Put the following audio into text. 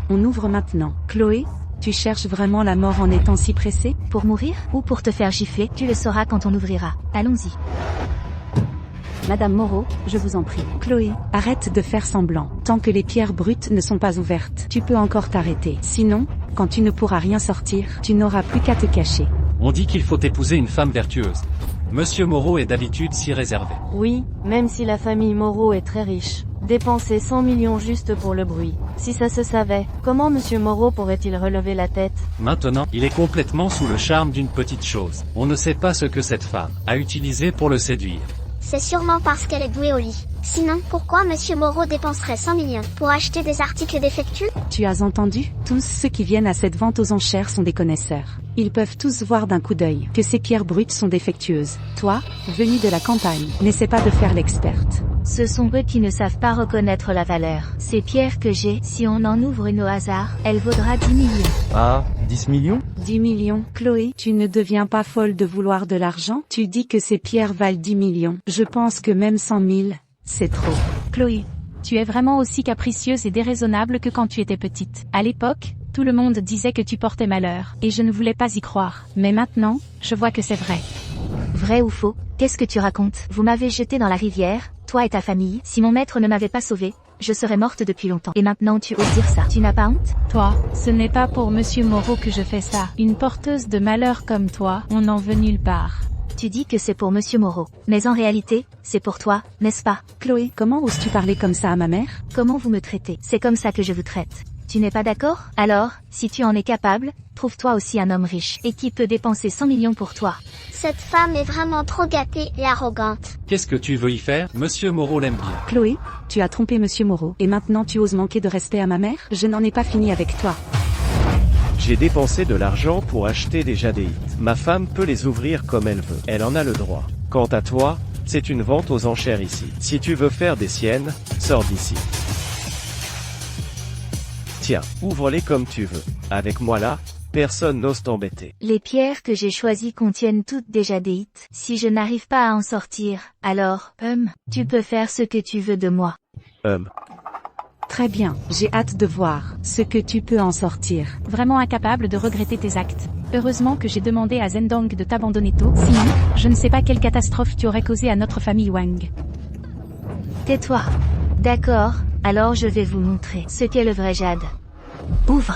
on ouvre maintenant. Chloé, tu cherches vraiment la mort en étant si pressée? Pour mourir ou pour te faire gifler? Tu le sauras quand on ouvrira. Allons-y. Madame Moreau, je vous en prie. Chloé, arrête de faire semblant. Tant que les pierres brutes ne sont pas ouvertes, tu peux encore t'arrêter. Sinon, quand tu ne pourras rien sortir, tu n'auras plus qu'à te cacher. On dit qu'il faut épouser une femme vertueuse. Monsieur Moreau est d'habitude si réservé. Oui, même si la famille Moreau est très riche. Dépenser 100 millions juste pour le bruit. Si ça se savait, comment Monsieur Moreau pourrait-il relever la tête? Maintenant, il est complètement sous le charme d'une petite chose. On ne sait pas ce que cette femme a utilisé pour le séduire. C'est sûrement parce qu'elle est douée au lit. Sinon, pourquoi Monsieur Moreau dépenserait 100 millions pour acheter des articles défectueux? Tu as entendu? Tous ceux qui viennent à cette vente aux enchères sont des connaisseurs. Ils peuvent tous voir d'un coup d'œil que ces pierres brutes sont défectueuses. Toi, venu de la campagne, n'essaie pas de faire l'experte. Ce sont eux qui ne savent pas reconnaître la valeur. Ces pierres que j'ai, si on en ouvre une au hasard, elle vaudra 10 millions. Ah, 10 millions? 10 millions. Chloé, tu ne deviens pas folle de vouloir de l'argent? Tu dis que ces pierres valent 10 millions. Je pense que même 100 000, c'est trop. Chloé, tu es vraiment aussi capricieuse et déraisonnable que quand tu étais petite. À l'époque, tout le monde disait que tu portais malheur, et je ne voulais pas y croire. Mais maintenant, je vois que c'est vrai. Vrai ou faux? Qu'est-ce que tu racontes? Vous m'avez jeté dans la rivière, toi et ta famille. Si mon maître ne m'avait pas sauvée, je serais morte depuis longtemps. Et maintenant tu oses dire ça. Tu n'as pas honte? Toi, ce n'est pas pour Monsieur Moreau que je fais ça. Une porteuse de malheur comme toi, on n'en veut nulle part. Tu dis que c'est pour Monsieur Moreau. Mais en réalité, c'est pour toi, n'est-ce pas? Chloé, comment oses-tu parler comme ça à ma mère? Comment vous me traitez? C'est comme ça que je vous traite. Tu n'es pas d'accord? Alors, si tu en es capable, trouve-toi aussi un homme riche, et qui peut dépenser 100 millions pour toi. Cette femme est vraiment trop gâtée et arrogante. Qu'est-ce que tu veux y faire? Monsieur Moreau l'aime bien. Chloé, tu as trompé Monsieur Moreau, et maintenant tu oses manquer de respect à ma mère? Je n'en ai pas fini avec toi. J'ai dépensé de l'argent pour acheter des jadéites. Ma femme peut les ouvrir comme elle veut. Elle en a le droit. Quant à toi, c'est une vente aux enchères ici. Si tu veux faire des siennes, sors d'ici. Tiens, ouvre-les comme tu veux. Avec moi là, personne n'ose t'embêter. Les pierres que j'ai choisies contiennent toutes des jadéites. Si je n'arrive pas à en sortir, alors, tu peux faire ce que tu veux de moi. Très bien, j'ai hâte de voir ce que tu peux en sortir. Vraiment incapable de regretter tes actes. Heureusement que j'ai demandé à Zendong de t'abandonner tôt, sinon, je ne sais pas quelle catastrophe tu aurais causé à notre famille Wang. Tais-toi. D'accord, alors je vais vous montrer ce qu'est le vrai jade. Ouvre.